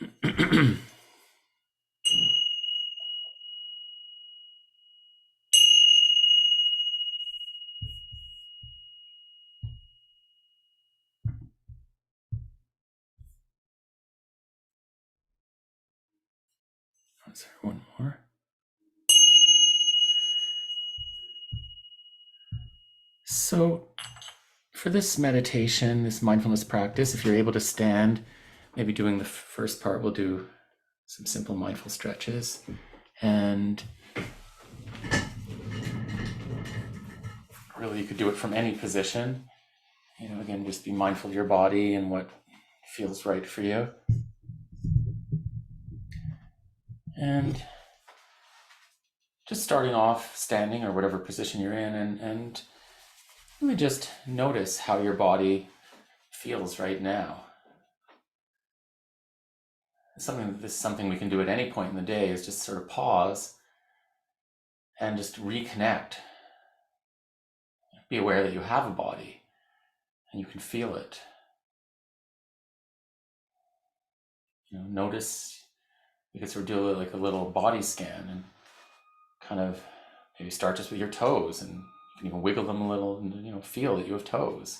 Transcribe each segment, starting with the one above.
Is there one more? So, for this meditation, this mindfulness practice, if you're able to stand, maybe doing the first part, we'll do some simple mindful stretches. And really, you could do it from any position. Again, just be mindful of your body and what feels right for you. And just starting off standing or whatever position you're in, and really just notice how your body feels right now. This is something we can do at any point in the day, is just sort of pause and just reconnect. Be aware that you have a body and you can feel it. Notice, you could sort of do like a little body scan and kind of maybe start just with your toes, and you can even wiggle them a little and feel that you have toes.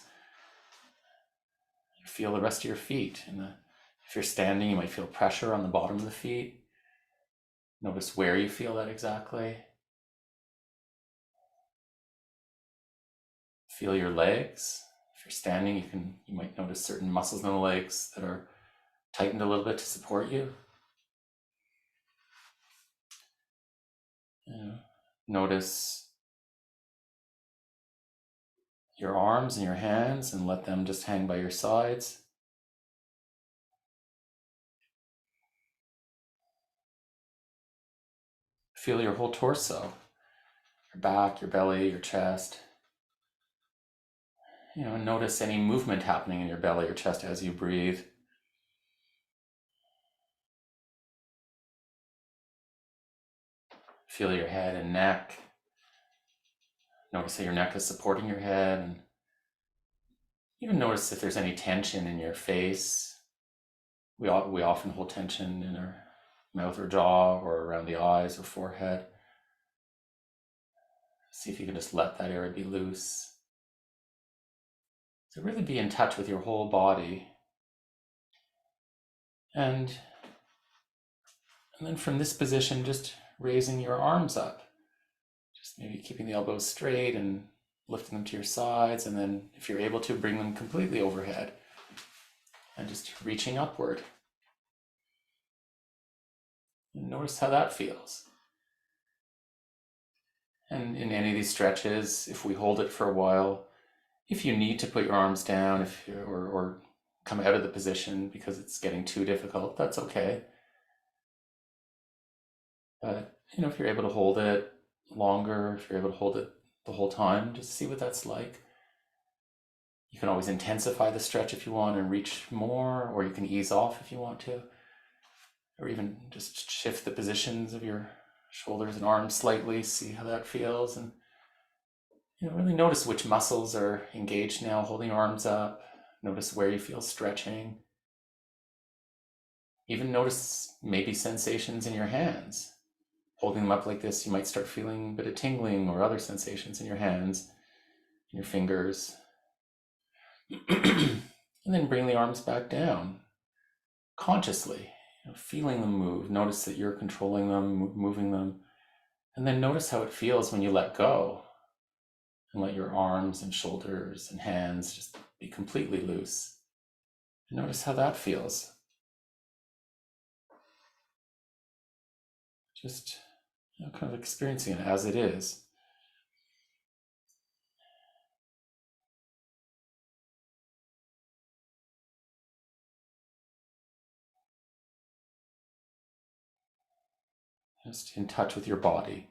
You feel the rest of your feet. If you're standing, you might feel pressure on the bottom of the feet. Notice where you feel that exactly. Feel your legs. If you're standing, you might notice certain muscles in the legs that are tightened a little bit to support you. Notice your arms and your hands and let them just hang by your sides. Feel your whole torso, your back, your belly, your chest. Notice any movement happening in your belly or chest as you breathe. Feel your head and neck. Notice how your neck is supporting your head, and even notice if there's any tension in your face. We often hold tension in our mouth or jaw or around the eyes or forehead. See if you can just let that area be loose. So really be in touch with your whole body. And then from this position, just raising your arms up. Just maybe keeping the elbows straight and lifting them to your sides. And then if you're able to, bring them completely overhead and just reaching upward. And notice how that feels. And in any of these stretches, if we hold it for a while, if you need to put your arms down, or come out of the position because it's getting too difficult, that's okay. But if you're able to hold it longer, if you're able to hold it the whole time, just see what that's like. You can always intensify the stretch if you want and reach more, or you can ease off if you want to, or even just shift the positions of your shoulders and arms slightly, see how that feels. And really notice which muscles are engaged now, holding your arms up. Notice where you feel stretching. Even notice maybe sensations in your hands. Holding them up like this, you might start feeling a bit of tingling or other sensations in your hands, in your fingers. And then bring the arms back down consciously, feeling them move. Notice that you're controlling them, moving them. And then notice how it feels when you let go and let your arms and shoulders and hands just be completely loose. And notice how that feels. Just kind of experiencing it as it is. Just in touch with your body.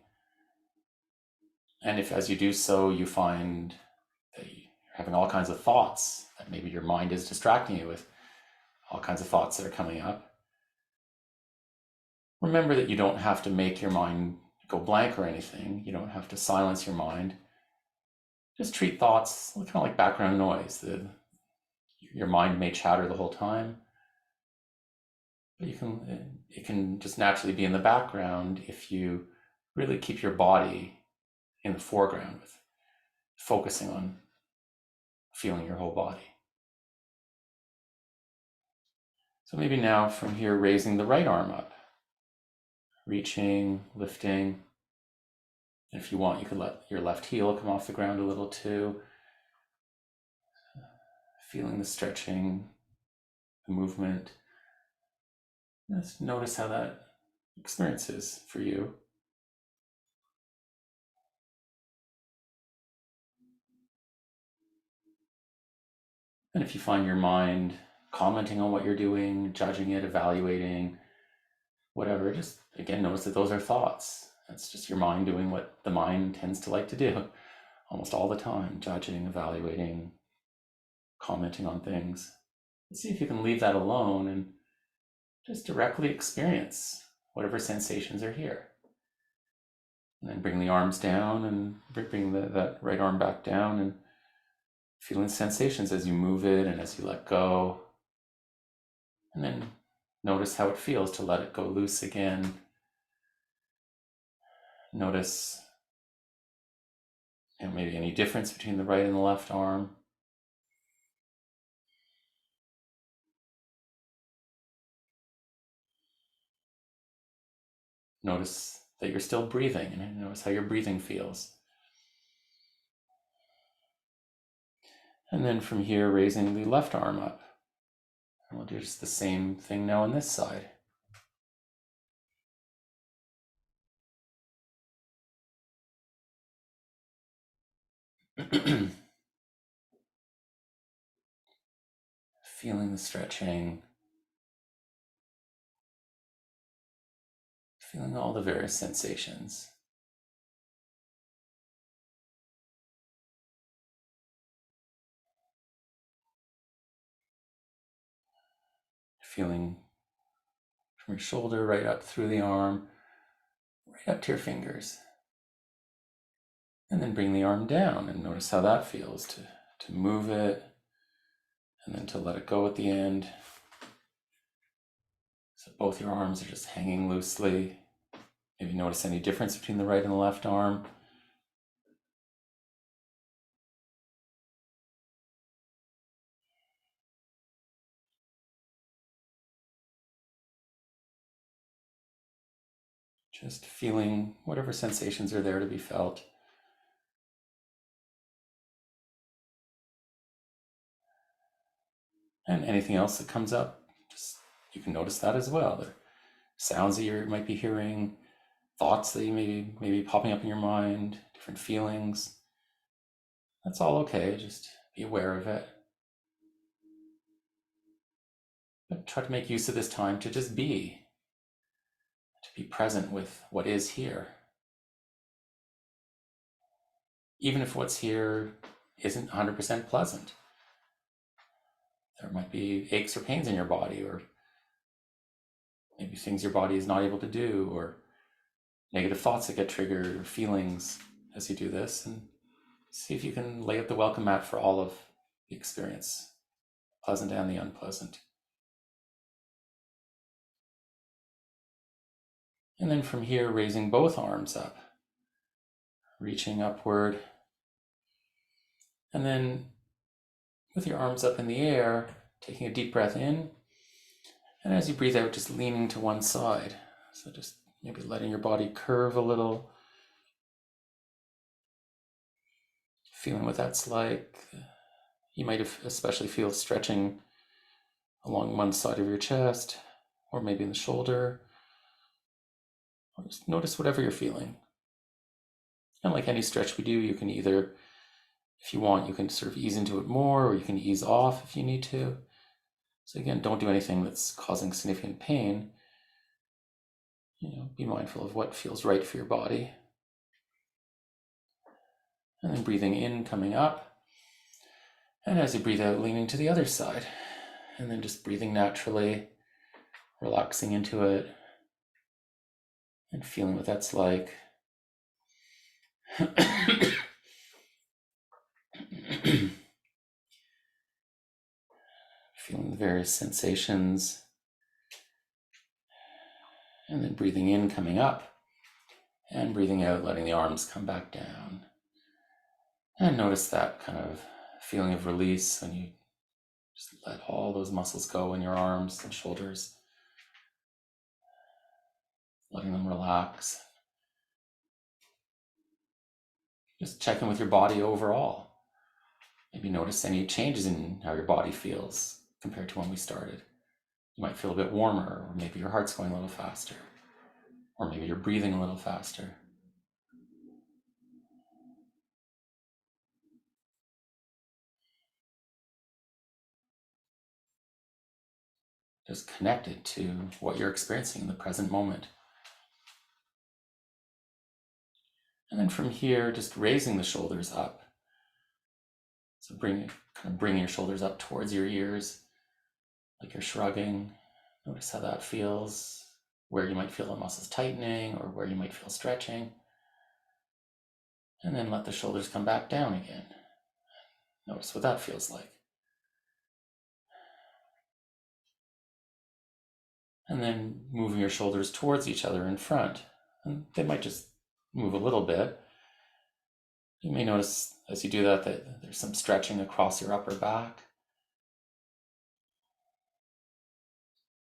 And if as you do so, you find that you're having all kinds of thoughts, that maybe your mind is distracting you with all kinds of thoughts that are coming up, remember that you don't have to make your mind go blank or anything. You don't have to silence your mind. Just treat thoughts kind of like background noise. Your mind may chatter the whole time. But it can just naturally be in the background if you really keep your body in the foreground with focusing on feeling your whole body. So maybe now from here, raising the right arm up, reaching, lifting. And if you want, you could let your left heel come off the ground a little too. Feeling the stretching, the movement. Just notice how that experience is for you. And if you find your mind commenting on what you're doing, judging it, evaluating, whatever, just again, notice that those are thoughts. That's just your mind doing what the mind tends to like to do almost all the time, judging, evaluating, commenting on things. See if you can leave that alone and just directly experience whatever sensations are here. And then bring the arms down and bring that right arm back down and feeling sensations as you move it and as you let go. And then notice how it feels to let it go loose again. Notice maybe any difference between the right and the left arm. Notice that you're still breathing and notice how your breathing feels. And then from here, raising the left arm up. And we'll do just the same thing now on this side. Feeling the stretching, feeling all the various sensations. Feeling from your shoulder right up through the arm, right up to your fingers. And then bring the arm down and notice how that feels to move it and then to let it go at the end. So both your arms are just hanging loosely. Maybe notice any difference between the right and the left arm. Just feeling whatever sensations are there to be felt. And anything else that comes up, just you can notice that as well. The sounds that you might be hearing, thoughts that you may be popping up in your mind, different feelings. That's all okay. Just be aware of it. But try to make use of this time to just be, to be present with what is here. Even if what's here isn't 100% pleasant. There might be aches or pains in your body, or maybe things your body is not able to do, or negative thoughts that get triggered, or feelings as you do this. And see if you can lay out the welcome mat for all of the experience, pleasant and the unpleasant. And then from here, raising both arms up, reaching upward. And then with your arms up in the air, taking a deep breath in. And as you breathe out, just leaning to one side. So just maybe letting your body curve a little. Feeling what that's like. You might especially feel stretching along one side of your chest, or maybe in the shoulder. Or just notice whatever you're feeling. And like any stretch we do, you can either, if you want, you can sort of ease into it more, or you can ease off if you need to. So again, don't do anything that's causing significant pain. Be mindful of what feels right for your body. And then breathing in, coming up. And as you breathe out, leaning to the other side. And then just breathing naturally, relaxing into it, and feeling what that's like. Feeling the various sensations. And then breathing in, coming up, and breathing out, letting the arms come back down. And notice that kind of feeling of release when you just let all those muscles go in your arms and shoulders, letting them relax. Just check in with your body overall. Maybe notice any changes in how your body feels compared to when we started. You might feel a bit warmer, or maybe your heart's going a little faster, or maybe you're breathing a little faster. Just connected to what you're experiencing in the present moment. And then from here, just raising the shoulders up. So kind of bring your shoulders up towards your ears, like you're shrugging. Notice how that feels, where you might feel the muscles tightening or where you might feel stretching. And then let the shoulders come back down again. Notice what that feels like. And then moving your shoulders towards each other in front. And they might just move a little bit. You may notice as you do that there's some stretching across your upper back.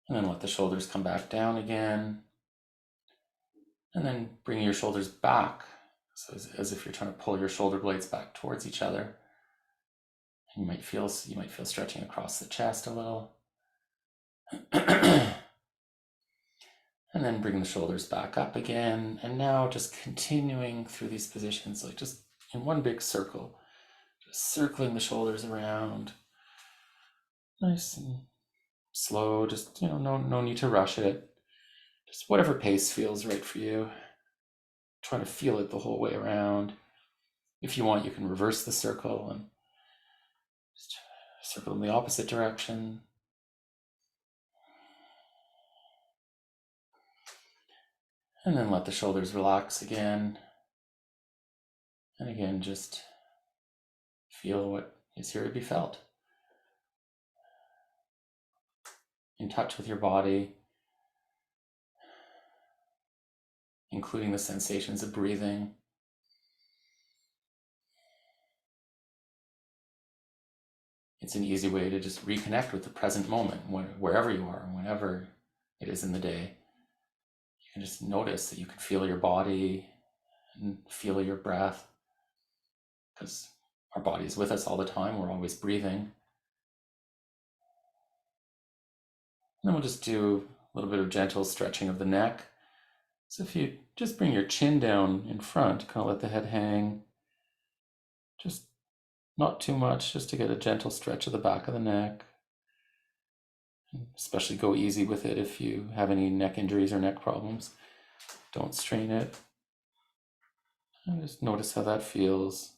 And then let the shoulders come back down again. And then bring your shoulders back. So as if you're trying to pull your shoulder blades back towards each other. And you might feel stretching across the chest a little. And then bring the shoulders back up again. And now just continuing through these positions, like just in one big circle, just circling the shoulders around. Nice and slow, just, no need to rush it. Just whatever pace feels right for you. Try to feel it the whole way around. If you want, you can reverse the circle and just circle in the opposite direction. And then let the shoulders relax again. And again, just feel what is here to be felt. In touch with your body, including the sensations of breathing. It's an easy way to just reconnect with the present moment, wherever you are, whenever it is in the day. You can just notice that you can feel your body and feel your breath, because our body is with us all the time. We're always breathing. And then we'll just do a little bit of gentle stretching of the neck. So if you just bring your chin down in front, kind of let the head hang, just not too much, just to get a gentle stretch of the back of the neck. And especially go easy with it if you have any neck injuries or neck problems. Don't strain it. And just notice how that feels.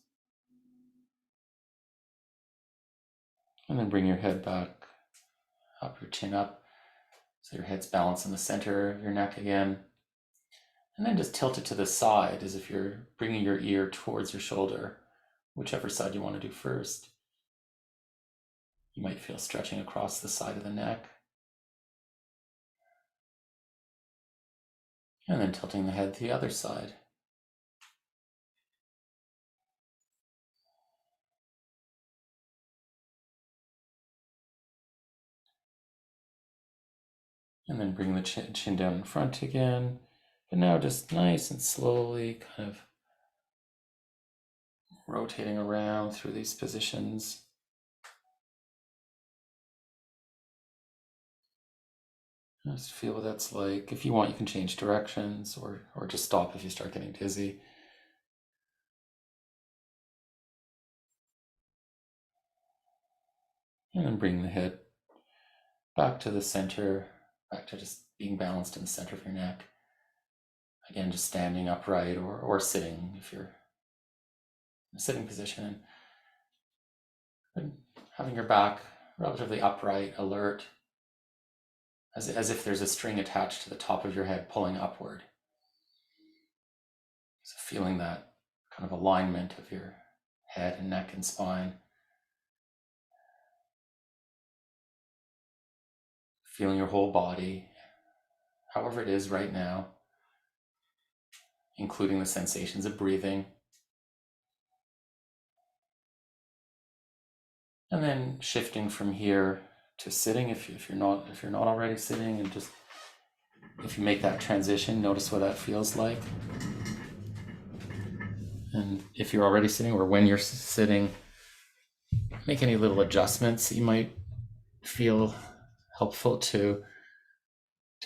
And then bring your head back up, your chin up, so your head's balanced in the center of your neck again. And then just tilt it to the side as if you're bringing your ear towards your shoulder, whichever side you want to do first. You might feel stretching across the side of the neck. And then tilting the head to the other side. And then bring the chin down in front again. But now just nice and slowly kind of rotating around through these positions. Just feel what that's like. If you want, you can change directions or just stop if you start getting dizzy. And then bring the head back to the center, back to just being balanced in the center of your neck. Again, just standing upright or sitting if you're in a sitting position. And having your back relatively upright, alert, as if there's a string attached to the top of your head pulling upward. So feeling that kind of alignment of your head and neck and spine. Feeling your whole body, however it is right now, including the sensations of breathing. And then shifting from here to sitting, if you're not already sitting, and just if you make that transition, notice what that feels like. And if you're already sitting, or when you're sitting, make any little adjustments that you might feel helpful to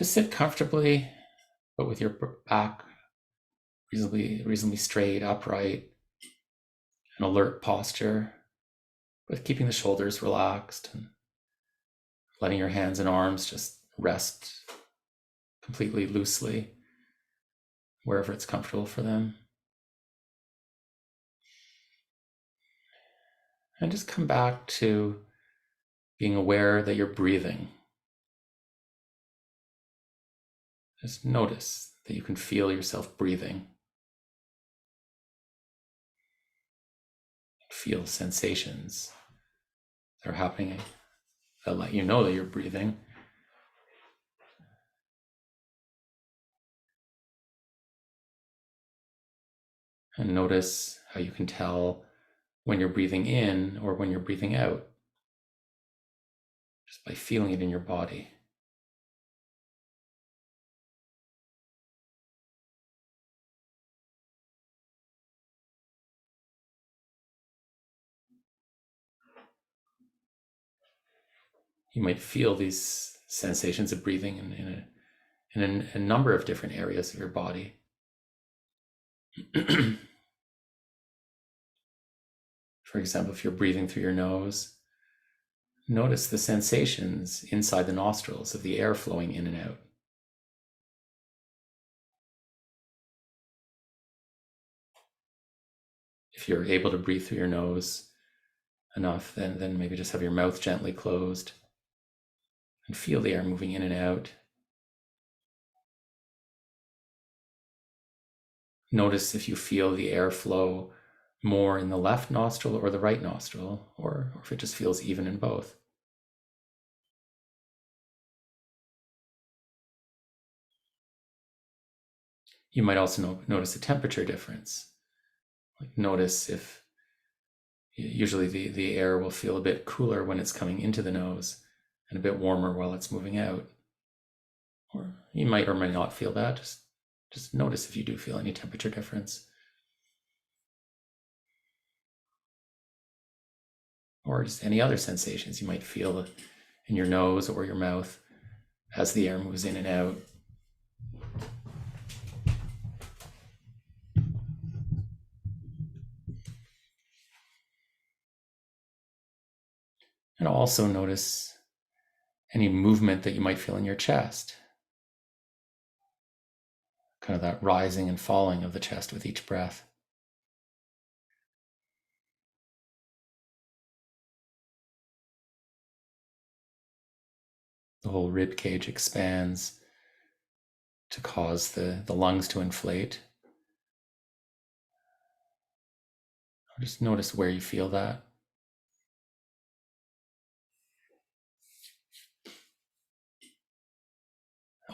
sit comfortably, but with your back reasonably straight, upright, an alert posture, with keeping the shoulders relaxed and letting your hands and arms just rest completely loosely wherever it's comfortable for them. And just come back to being aware that you're breathing. Just notice that you can feel yourself breathing. Feel sensations that are happening that let you know that you're breathing. And notice how you can tell when you're breathing in or when you're breathing out, just by feeling it in your body. You might feel these sensations of breathing in a number of different areas of your body. For example, if you're breathing through your nose, notice the sensations inside the nostrils of the air flowing in and out. If you're able to breathe through your nose enough, then maybe just have your mouth gently closed and feel the air moving in and out. Notice if you feel the air flow more in the left nostril or the right nostril, or if it just feels even in both. You might also notice a temperature difference. Like notice if usually the air will feel a bit cooler when it's coming into the nose and a bit warmer while it's moving out. Or you might or might not feel that. Just notice if you do feel any temperature difference. Or just any other sensations you might feel in your nose or your mouth as the air moves in and out. And also notice any movement that you might feel in your chest. Kind of that rising and falling of the chest with each breath. The whole rib cage expands to cause the lungs to inflate. Just notice where you feel that.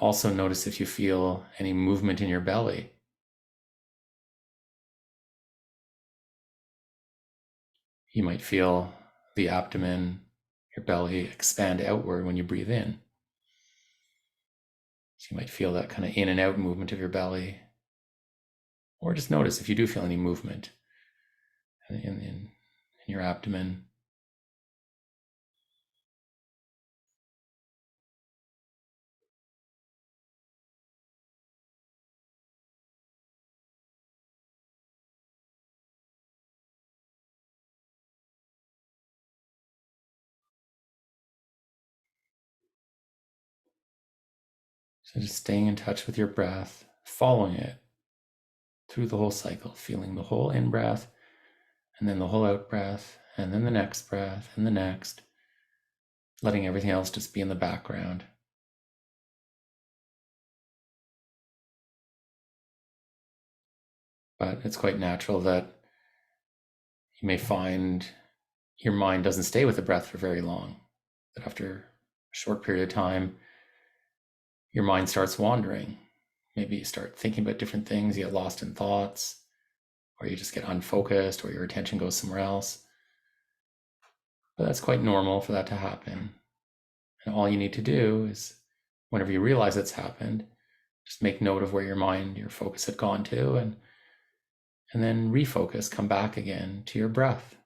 Also notice if you feel any movement in your belly. You might feel the abdomen, your belly expand outward when you breathe in. So you might feel that kind of in and out movement of your belly. Or just notice if you do feel any movement in your abdomen. So just staying in touch with your breath, following it through the whole cycle, feeling the whole in-breath, and then the whole out-breath, and then the next breath, and the next, letting everything else just be in the background. But it's quite natural that you may find your mind doesn't stay with the breath for very long, that after a short period of time, your mind starts wandering. Maybe you start thinking about different things, you get lost in thoughts, or you just get unfocused, or your attention goes somewhere else. But that's quite normal for that to happen. And all you need to do is, whenever you realize it's happened, just make note of where your focus had gone to, and then refocus, come back again to your breath.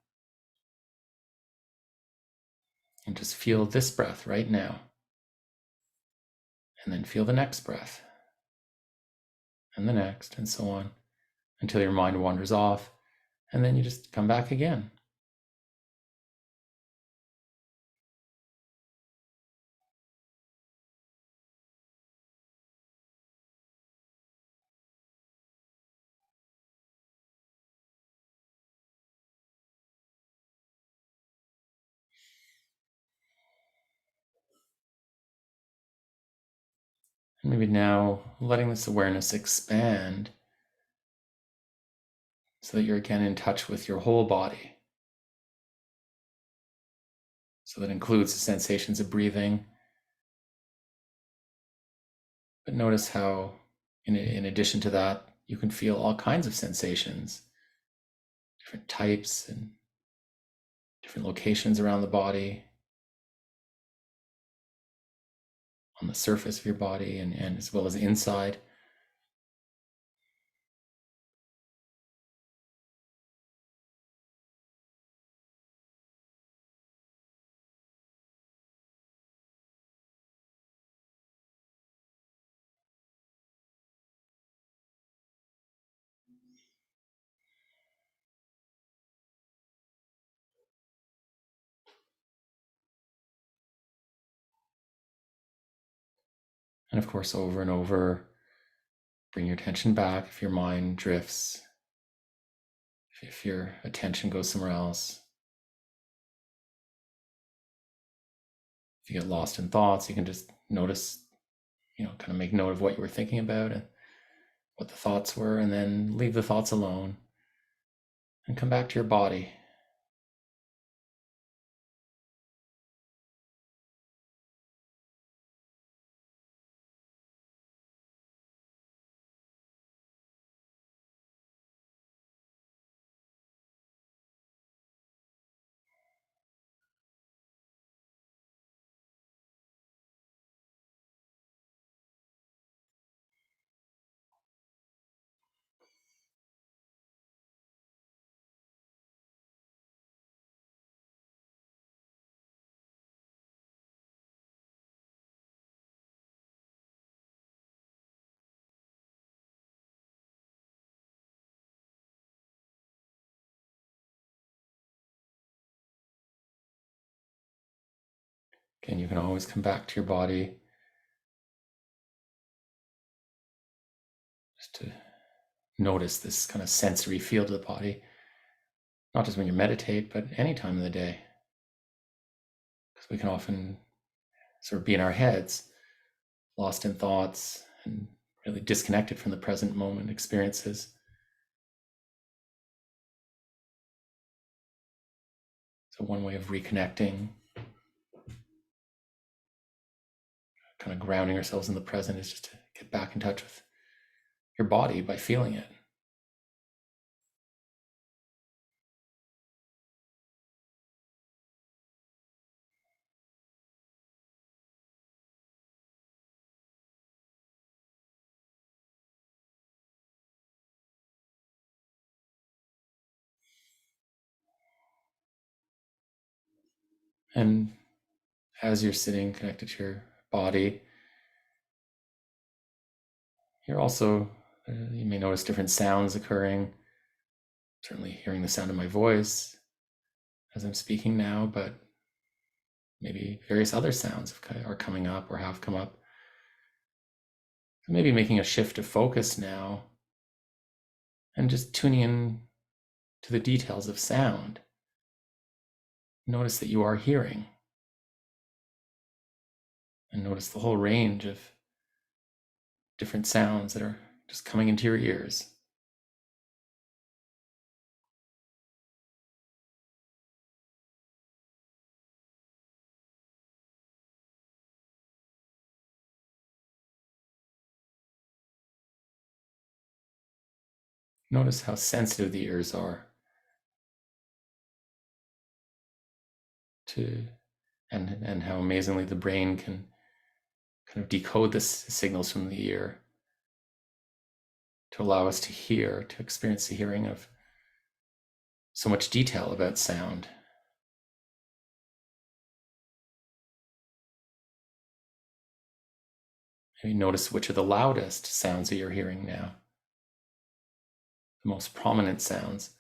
And just feel this breath right now. And then feel the next breath. And the next, and so on, until your mind wanders off. And then you just come back again. And maybe now letting this awareness expand so that you're again in touch with your whole body. So that includes the sensations of breathing. But notice how, in addition to that, you can feel all kinds of sensations, different types and different locations around the body, on the surface of your body, and as well as inside. And of course, over and over, bring your attention back if your mind drifts, if your attention goes somewhere else. If you get lost in thoughts, you can just notice, kind of make note of what you were thinking about and what the thoughts were, and then leave the thoughts alone and come back to your body. Again, you can always come back to your body just to notice this kind of sensory field of the body, not just when you meditate, but any time of the day. Because we can often sort of be in our heads, lost in thoughts, and really disconnected from the present moment experiences. So one way of reconnecting, kind of grounding ourselves in the present, is just to get back in touch with your body by feeling it. And as you're sitting connected to your body, you're also, you may notice different sounds occurring. Certainly hearing the sound of my voice as I'm speaking now, but maybe various other sounds are coming up or have come up. So maybe making a shift of focus now and just tuning in to the details of sound. Notice that you are hearing, and notice the whole range of different sounds that are just coming into your ears. Notice how sensitive the ears are to, and how amazingly the brain can kind of decode the signals from the ear to allow us to hear, to experience the hearing of so much detail about sound. Maybe notice which are the loudest sounds that you're hearing now, the most prominent sounds.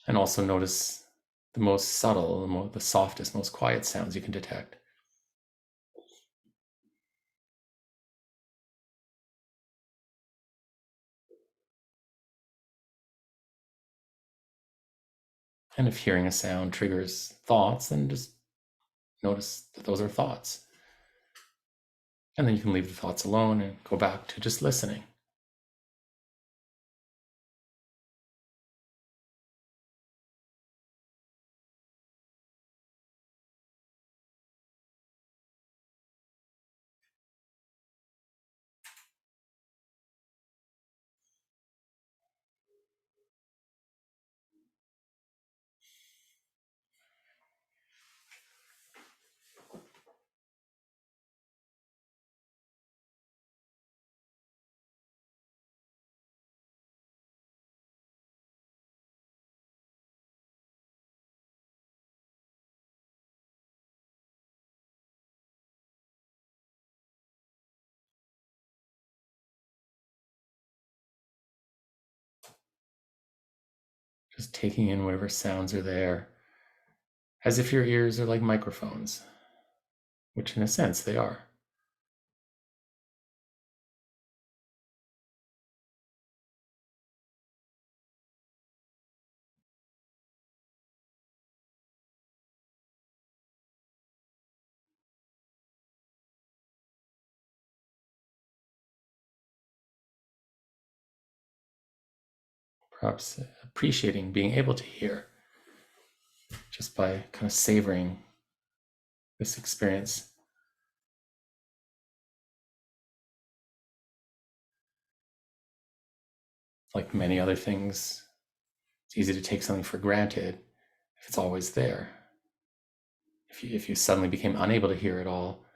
And also notice the most subtle, the softest, most quiet sounds you can detect. And if hearing a sound triggers thoughts, then just notice that those are thoughts. And then you can leave the thoughts alone and go back to just listening. Just taking in whatever sounds are there, as if your ears are like microphones, which in a sense they are. Perhaps appreciating being able to hear just by kind of savoring this experience. Like many other things, it's easy to take something for granted if it's always there. If you suddenly became unable to hear it all,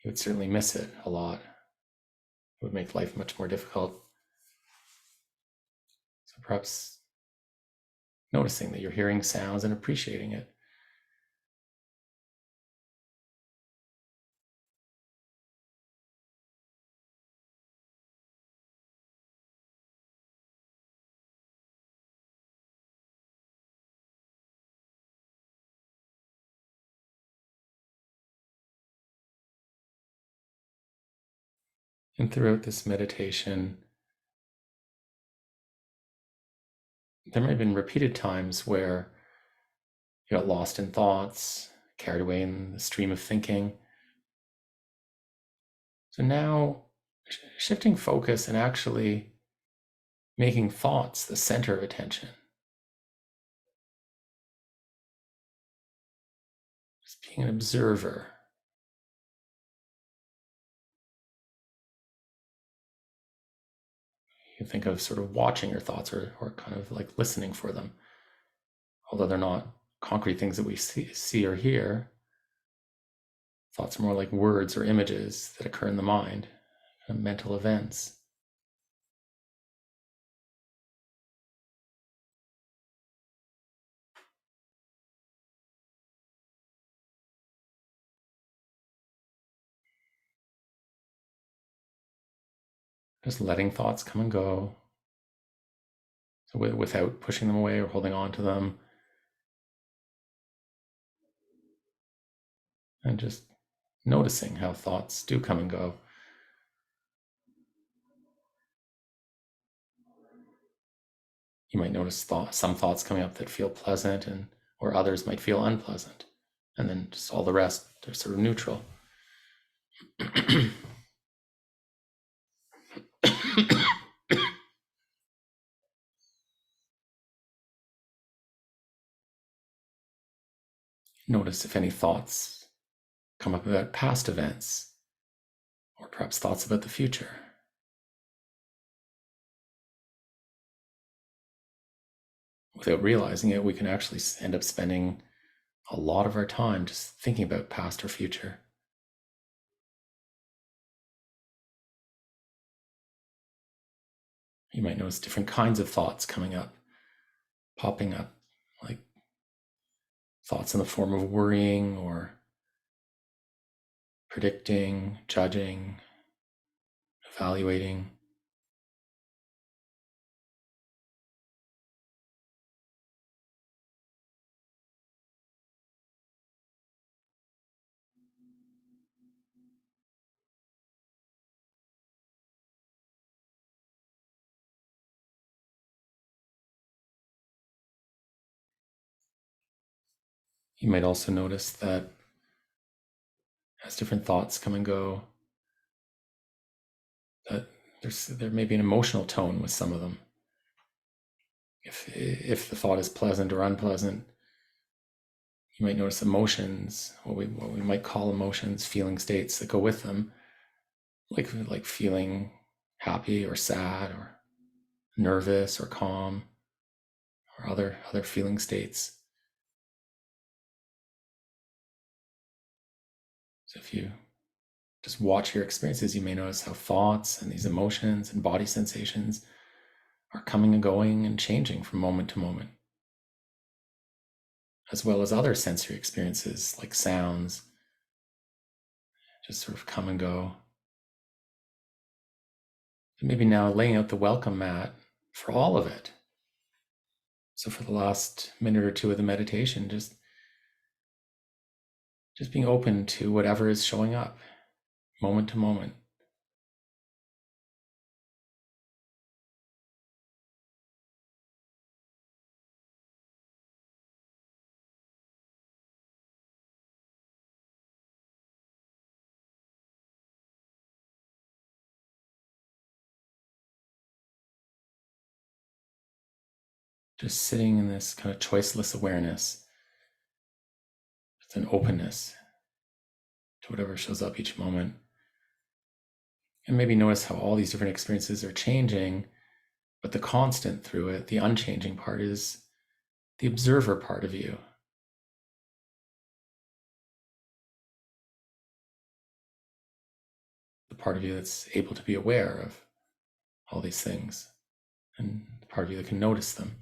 you would certainly miss it a lot. It would make life much more difficult. So perhaps noticing that you're hearing sounds and appreciating it. And throughout this meditation, there may have been repeated times where you got lost in thoughts, carried away in the stream of thinking. So now, shifting focus and actually making thoughts the center of attention. Just being an observer. You think of sort of watching your thoughts or kind of like listening for them. Although they're not concrete things that we see or hear, thoughts are more like words or images that occur in the mind, kind of mental events. Just letting thoughts come and go, so without pushing them away or holding on to them. And just noticing how thoughts do come and go. You might notice some thoughts coming up that feel pleasant, and or others might feel unpleasant. And then just all the rest, they're sort of neutral. Notice if any thoughts come up about past events or perhaps thoughts about the future. Without realizing it, we can actually end up spending a lot of our time just thinking about past or future. You might notice different kinds of thoughts coming up, popping up, like thoughts in the form of worrying or predicting, judging, evaluating. You might also notice that as different thoughts come and go, that there may be an emotional tone with some of them. If the thought is pleasant or unpleasant, you might notice emotions, what we might call emotions, feeling states that go with them, like feeling happy or sad or nervous or calm or other feeling states. So if you just watch your experiences, you may notice how thoughts and these emotions and body sensations are coming and going and changing from moment to moment, as well as other sensory experiences like sounds just sort of come and go. And maybe now laying out the welcome mat for all of it. So for the last minute or two of the meditation, just being open to whatever is showing up moment to moment. Just sitting in this kind of choiceless awareness with an openness to whatever shows up each moment. And maybe notice how all these different experiences are changing, but the constant through it, the unchanging part, is the observer part of you. The part of you that's able to be aware of all these things, and the part of you that can notice them.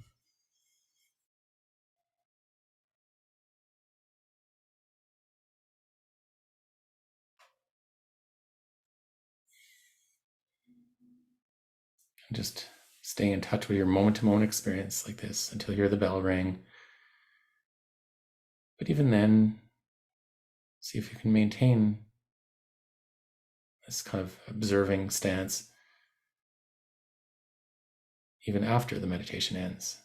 And just stay in touch with your moment-to-moment experience like this until you hear the bell ring. But even then, see if you can maintain this kind of observing stance even after the meditation ends.